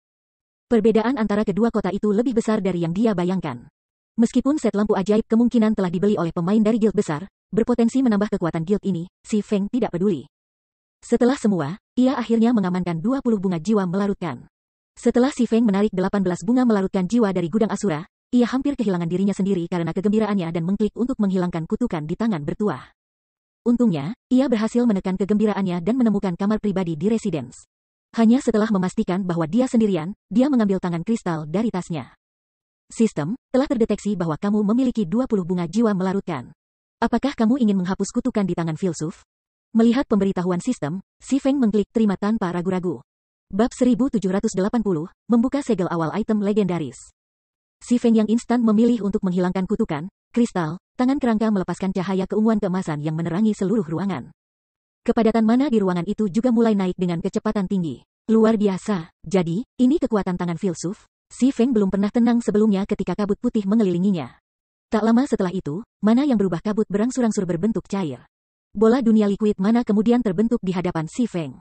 Perbedaan antara kedua kota itu lebih besar dari yang dia bayangkan. Meskipun set lampu ajaib kemungkinan telah dibeli oleh pemain dari guild besar, berpotensi menambah kekuatan guild ini, Si Feng tidak peduli. Setelah semua, ia akhirnya mengamankan 20 bunga jiwa melarutkan. Setelah Si Feng menarik 18 bunga melarutkan jiwa dari gudang Asura, ia hampir kehilangan dirinya sendiri karena kegembiraannya dan mengklik untuk menghilangkan kutukan di tangan bertuah. Untungnya, ia berhasil menekan kegembiraannya dan menemukan kamar pribadi di residence. Hanya setelah memastikan bahwa dia sendirian, dia mengambil tangan kristal dari tasnya. Sistem, telah terdeteksi bahwa kamu memiliki 20 bunga jiwa melarutkan. Apakah kamu ingin menghapus kutukan di tangan filsuf? Melihat pemberitahuan sistem, Si Feng mengklik terima tanpa ragu-ragu. Bab 1780, membuka segel awal item legendaris. Si Feng yang instan memilih untuk menghilangkan kutukan, kristal, tangan kerangka melepaskan cahaya keunguan keemasan yang menerangi seluruh ruangan. Kepadatan mana di ruangan itu juga mulai naik dengan kecepatan tinggi. Luar biasa. Jadi, ini kekuatan tangan filsuf? Si Feng belum pernah tenang sebelumnya ketika kabut putih mengelilinginya. Tak lama setelah itu, mana yang berubah kabut berangsur-angsur berbentuk cair. Bola dunia liquid mana kemudian terbentuk di hadapan Si Feng.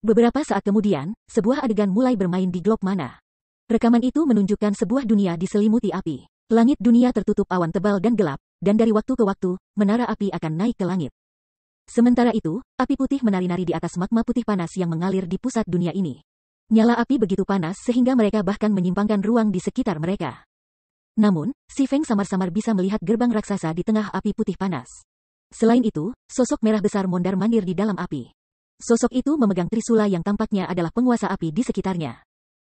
Beberapa saat kemudian, sebuah adegan mulai bermain di globe mana. Rekaman itu menunjukkan sebuah dunia diselimuti api. Langit dunia tertutup awan tebal dan gelap, dan dari waktu ke waktu, menara api akan naik ke langit. Sementara itu, api putih menari-nari di atas magma putih panas yang mengalir di pusat dunia ini. Nyala api begitu panas sehingga mereka bahkan menyimpangkan ruang di sekitar mereka. Namun, Si Feng samar-samar bisa melihat gerbang raksasa di tengah api putih panas. Selain itu, sosok merah besar mondar-mandir di dalam api. Sosok itu memegang trisula yang tampaknya adalah penguasa api di sekitarnya.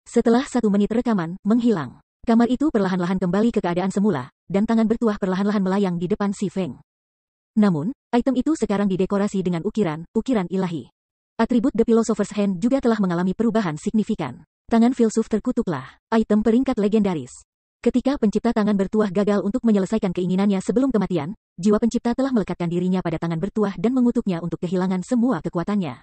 Setelah 1 menit rekaman, menghilang. Kamar itu perlahan-lahan kembali ke keadaan semula, dan tangan bertuah perlahan-lahan melayang di depan Si Feng. Namun, item itu sekarang didekorasi dengan ukiran ilahi. Atribut The Philosopher's Hand juga telah mengalami perubahan signifikan. Tangan filsuf terkutuklah, item peringkat legendaris. Ketika pencipta tangan bertuah gagal untuk menyelesaikan keinginannya sebelum kematian, jiwa pencipta telah melekatkan dirinya pada tangan bertuah dan mengutuknya untuk kehilangan semua kekuatannya.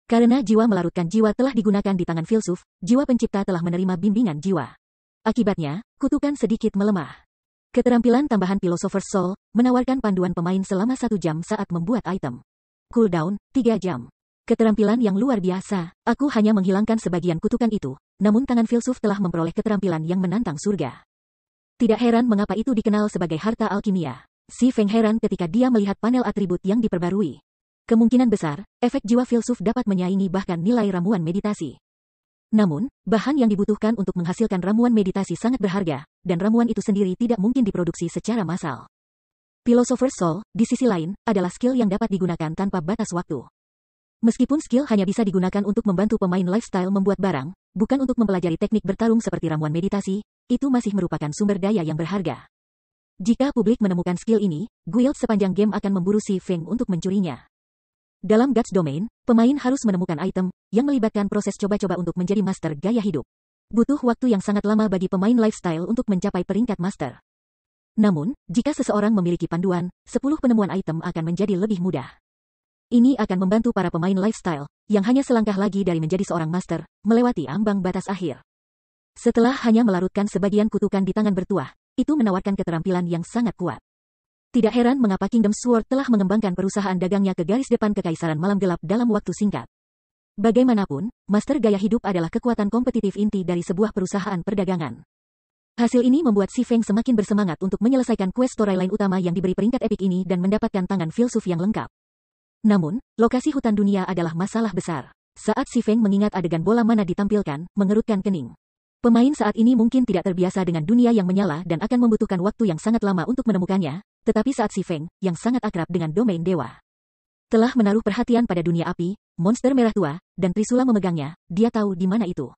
Karena jiwa melarutkan jiwa telah digunakan di tangan filsuf, jiwa pencipta telah menerima bimbingan jiwa. Akibatnya, kutukan sedikit melemah. Keterampilan tambahan Philosopher's Soul menawarkan panduan pemain selama 1 jam saat membuat item. Cooldown, 3 jam. Keterampilan yang luar biasa. Aku hanya menghilangkan sebagian kutukan itu, namun tangan filsuf telah memperoleh keterampilan yang menantang surga. Tidak heran mengapa itu dikenal sebagai harta alkimia. Si Feng heran ketika dia melihat panel atribut yang diperbarui. Kemungkinan besar, efek jiwa filsuf dapat menyaingi bahkan nilai ramuan meditasi. Namun, bahan yang dibutuhkan untuk menghasilkan ramuan meditasi sangat berharga, dan ramuan itu sendiri tidak mungkin diproduksi secara massal. Philosopher's Soul, di sisi lain, adalah skill yang dapat digunakan tanpa batas waktu. Meskipun skill hanya bisa digunakan untuk membantu pemain lifestyle membuat barang, bukan untuk mempelajari teknik bertarung seperti ramuan meditasi, itu masih merupakan sumber daya yang berharga. Jika publik menemukan skill ini, guild sepanjang game akan memburu Si Feng untuk mencurinya. Dalam Guts Domain, pemain harus menemukan item yang melibatkan proses coba-coba untuk menjadi master gaya hidup. Butuh waktu yang sangat lama bagi pemain lifestyle untuk mencapai peringkat master. Namun, jika seseorang memiliki panduan, 10 penemuan item akan menjadi lebih mudah. Ini akan membantu para pemain lifestyle, yang hanya selangkah lagi dari menjadi seorang master, melewati ambang batas akhir. Setelah hanya melarutkan sebagian kutukan di tangan bertuah, itu menawarkan keterampilan yang sangat kuat. Tidak heran mengapa Kingdom Sword telah mengembangkan perusahaan dagangnya ke garis depan kekaisaran malam gelap dalam waktu singkat. Bagaimanapun, master gaya hidup adalah kekuatan kompetitif inti dari sebuah perusahaan perdagangan. Hasil ini membuat Si Feng semakin bersemangat untuk menyelesaikan quest storyline utama yang diberi peringkat epik ini dan mendapatkan tangan filsuf yang lengkap. Namun, lokasi hutan dunia adalah masalah besar. Saat Si Feng mengingat adegan bola mana ditampilkan, mengerutkan kening. Pemain saat ini mungkin tidak terbiasa dengan dunia yang menyala dan akan membutuhkan waktu yang sangat lama untuk menemukannya, tetapi saat Si Feng, yang sangat akrab dengan domain dewa, telah menaruh perhatian pada dunia api, monster merah tua, dan Trisula memegangnya, dia tahu di mana itu.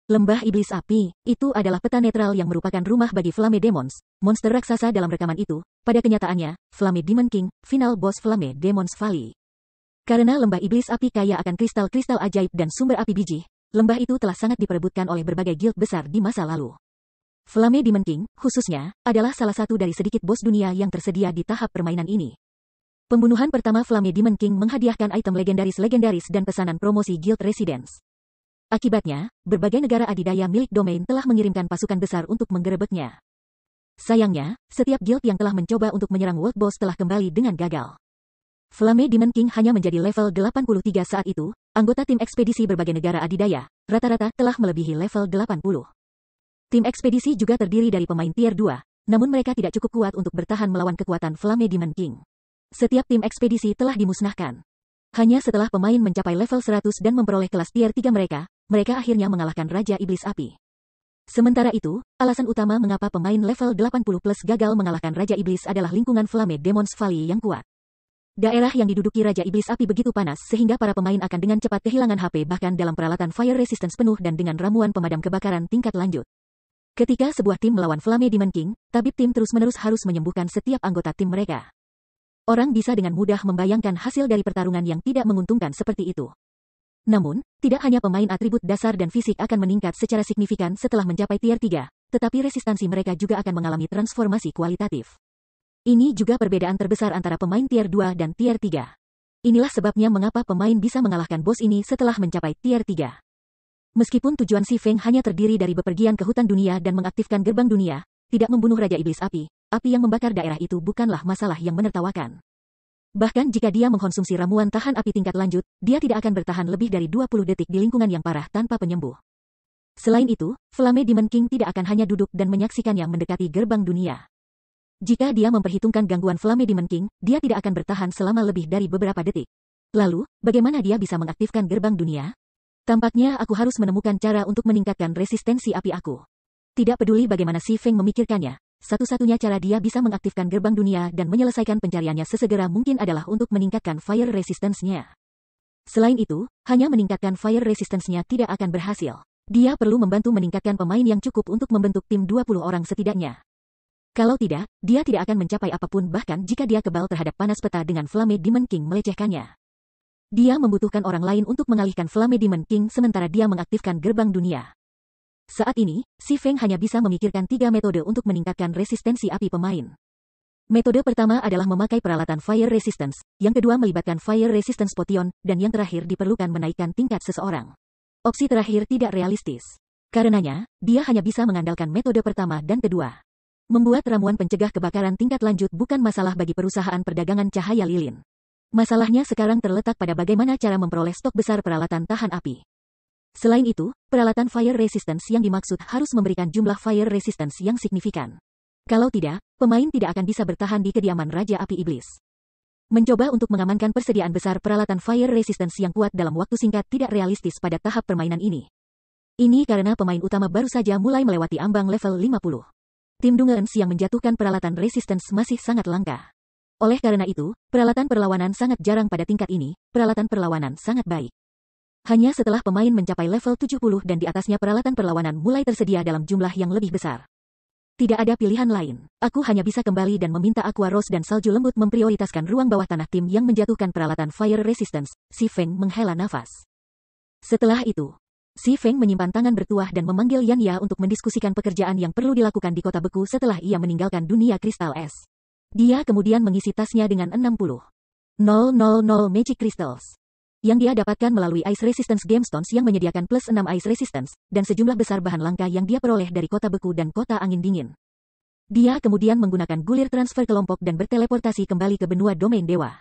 Lembah Iblis Api, itu adalah peta netral yang merupakan rumah bagi Flame Demons, monster raksasa dalam rekaman itu, pada kenyataannya, Flame Demon King, final boss Flame Demons Valley. Karena lembah Iblis Api kaya akan kristal-kristal ajaib dan sumber api biji, lembah itu telah sangat diperebutkan oleh berbagai guild besar di masa lalu. Flame Demon King, khususnya, adalah salah satu dari sedikit bos dunia yang tersedia di tahap permainan ini. Pembunuhan pertama Flame Demon King menghadiahkan item legendaris dan pesanan promosi guild residence. Akibatnya, berbagai negara adidaya milik domain telah mengirimkan pasukan besar untuk menggerebeknya. Sayangnya, setiap guild yang telah mencoba untuk menyerang World Boss telah kembali dengan gagal. Flame Demon King hanya menjadi level 83 saat itu, anggota tim ekspedisi berbagai negara adidaya, rata-rata telah melebihi level 80. Tim ekspedisi juga terdiri dari pemain tier 2, namun mereka tidak cukup kuat untuk bertahan melawan kekuatan Flame Demon King. Setiap tim ekspedisi telah dimusnahkan. Hanya setelah pemain mencapai level 100 dan memperoleh kelas tier 3 mereka, mereka akhirnya mengalahkan Raja Iblis Api. Sementara itu, alasan utama mengapa pemain level 80+ gagal mengalahkan Raja Iblis adalah lingkungan Flame Demons Valley yang kuat. Daerah yang diduduki Raja Iblis Api begitu panas sehingga para pemain akan dengan cepat kehilangan HP bahkan dalam peralatan fire resistance penuh dan dengan ramuan pemadam kebakaran tingkat lanjut. Ketika sebuah tim melawan Flame Demon King, tabib tim terus-menerus harus menyembuhkan setiap anggota tim mereka. Orang bisa dengan mudah membayangkan hasil dari pertarungan yang tidak menguntungkan seperti itu. Namun, tidak hanya pemain atribut dasar dan fisik akan meningkat secara signifikan setelah mencapai tier 3, tetapi resistansi mereka juga akan mengalami transformasi kualitatif. Ini juga perbedaan terbesar antara pemain tier 2 dan tier 3. Inilah sebabnya mengapa pemain bisa mengalahkan bos ini setelah mencapai tier 3. Meskipun tujuan Si Feng hanya terdiri dari bepergian ke hutan dunia dan mengaktifkan gerbang dunia, tidak membunuh Raja Iblis Api, api yang membakar daerah itu bukanlah masalah yang menertawakan. Bahkan jika dia mengkonsumsi ramuan tahan api tingkat lanjut, dia tidak akan bertahan lebih dari 20 detik di lingkungan yang parah tanpa penyembuh. Selain itu, Flame Demon King tidak akan hanya duduk dan menyaksikannya mendekati gerbang dunia. Jika dia memperhitungkan gangguan Flame Demon King, dia tidak akan bertahan selama lebih dari beberapa detik. Lalu, bagaimana dia bisa mengaktifkan gerbang dunia? Tampaknya aku harus menemukan cara untuk meningkatkan resistensi api aku. Tidak peduli bagaimana Si Feng memikirkannya, satu-satunya cara dia bisa mengaktifkan gerbang dunia dan menyelesaikan pencariannya sesegera mungkin adalah untuk meningkatkan fire resistance-nya. Selain itu, hanya meningkatkan fire resistance-nya tidak akan berhasil. Dia perlu membantu meningkatkan pemain yang cukup untuk membentuk tim 20 orang setidaknya. Kalau tidak, dia tidak akan mencapai apapun bahkan jika dia kebal terhadap panas peta dengan Flame Demon King melecehkannya. Dia membutuhkan orang lain untuk mengalihkan Flame Demon King sementara dia mengaktifkan gerbang dunia. Saat ini, Si Feng hanya bisa memikirkan 3 metode untuk meningkatkan resistensi api pemain. Metode pertama adalah memakai peralatan fire resistance, yang kedua melibatkan fire resistance potion, dan yang terakhir diperlukan menaikkan tingkat seseorang. Opsi terakhir tidak realistis. Karenanya, dia hanya bisa mengandalkan metode pertama dan kedua. Membuat ramuan pencegah kebakaran tingkat lanjut bukan masalah bagi perusahaan perdagangan cahaya lilin. Masalahnya sekarang terletak pada bagaimana cara memperoleh stok besar peralatan tahan api. Selain itu, peralatan fire resistance yang dimaksud harus memberikan jumlah fire resistance yang signifikan. Kalau tidak, pemain tidak akan bisa bertahan di kediaman Raja Api Iblis. Mencoba untuk mengamankan persediaan besar peralatan fire resistance yang kuat dalam waktu singkat tidak realistis pada tahap permainan ini. Ini karena pemain utama baru saja mulai melewati ambang level 50. Tim Dungeons yang menjatuhkan peralatan resistance masih sangat langka. Oleh karena itu, peralatan perlawanan sangat jarang pada tingkat ini, peralatan perlawanan sangat baik. Hanya setelah pemain mencapai level 70 dan di atasnya peralatan perlawanan mulai tersedia dalam jumlah yang lebih besar. Tidak ada pilihan lain. Aku hanya bisa kembali dan meminta Aqua Rose dan Salju Lembut memprioritaskan ruang bawah tanah tim yang menjatuhkan peralatan fire resistance. Si Feng menghela nafas. Setelah itu, Si Feng menyimpan tangan bertuah dan memanggil Yan Ya untuk mendiskusikan pekerjaan yang perlu dilakukan di kota beku setelah ia meninggalkan dunia kristal es. Dia kemudian mengisi tasnya dengan 60,000 Magic Crystals yang dia dapatkan melalui Ice Resistance Gamestones yang menyediakan plus 6 Ice Resistance, dan sejumlah besar bahan langka yang dia peroleh dari kota beku dan kota angin dingin. Dia kemudian menggunakan gulir transfer kelompok dan berteleportasi kembali ke benua domain dewa.